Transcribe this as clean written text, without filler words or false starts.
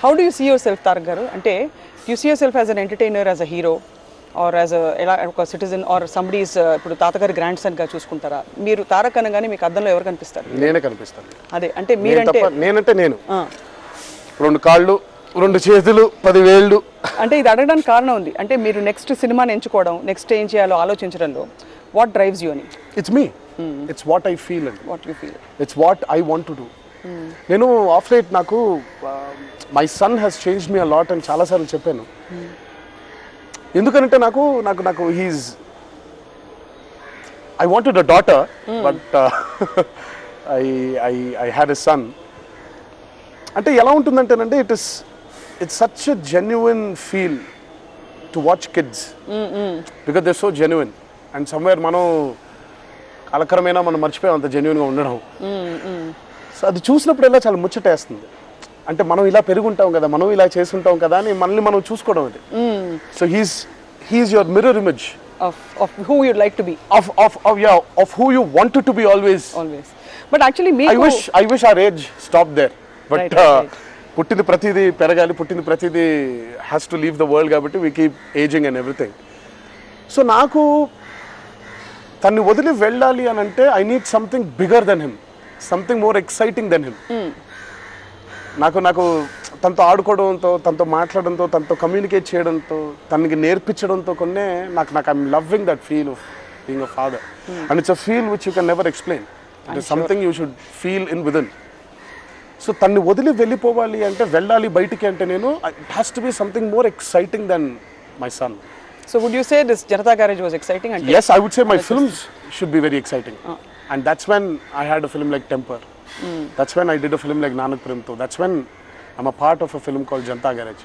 How do you see yourself Tarak garu? అంటే you see yourself as an entertainer, as a hero, or as ఎలా ఒక citizen, are somebody's ఇప్పుడు తాతగారి grand సన్గా చూసుకుంటారా? మీరు తారక్ అనగానే మీకు అద్దంలో ఎవరు కనిపిస్తారు? నేనే కనిపిస్తాను. అదే అంటే మీరంటే నేనంటే నేను 2 కాళ్ళు 2 చేతులు 10 వేళ్ళు. అంటే ఇది అడగడానికి కారణం ఉంది. అంటే మీరు నెక్స్ట్ సినిమాని ఎంచుకోవడం, నెక్స్ట్ ఏం చేయాలో ఆలోచించడంలో వాట్ డ్రైవ్స్ యూ అని? It's me, it's what I feel and what you feel, it's what I want to do. నేను ఆఫ్ లైట్ నాకు my son has changed me a lot అని చాలాసార్లు చెప్పాను. ఎందుకంటే నాకు నాకు నాకు he's I wanted a daughter but I had a son. అంటే ఎలా ఉంటుందంటేనండి, it's such a genuine feel to watch kids because they're so genuine and somewhere మనం కాలక్రమేణా మనం మర్చిపోయాం అంత జెన్యున్గా ఉండడం. సో అది చూసినప్పుడల్లా చాలా ముచ్చటేస్తుంది. అంటే మనం ఇలా పెరుగుంటాం కదా, మనం ఇలా చేసుంటాం కదా అని మనల్ని మనం చూసుకోవడం అది. So he's your mirror image of who you'd like to be, of who you wanted to be always. But actually I wish our age stopped there. But right. పుట్టింది ప్రతిదీ పెరగాలి, పుట్టింది ప్రతిదీ has to leave the world కాబట్టి we keep ageing and everything. So నాకు తన్ని వదిలి వెళ్ళాలి అని అంటే I need something bigger than him, something more exciting than him. నాకు తనతో ఆడుకోవడంతో, తనతో మాట్లాడడంతో, తనతో కమ్యూనికేట్ చేయడంతో, తనకి నేర్పించడంతో కొన్నే నాకు I'm loving that feel of being a father. And it's a feel which you can never explain. It is something you should feel in within. So తన్ని వదిలి వెళ్ళిపోవాలి అంటే, వెళ్ళాలి బయటికి అంటే, నేను it has to be something more exciting than my son. So would you say this Janata Garage was exciting? Yes, I would say my films should be very exciting. And that's when I had a film like Temper. That's when I did a film like Nanak Premto. That's when I'm a part of a film called Janata Garage.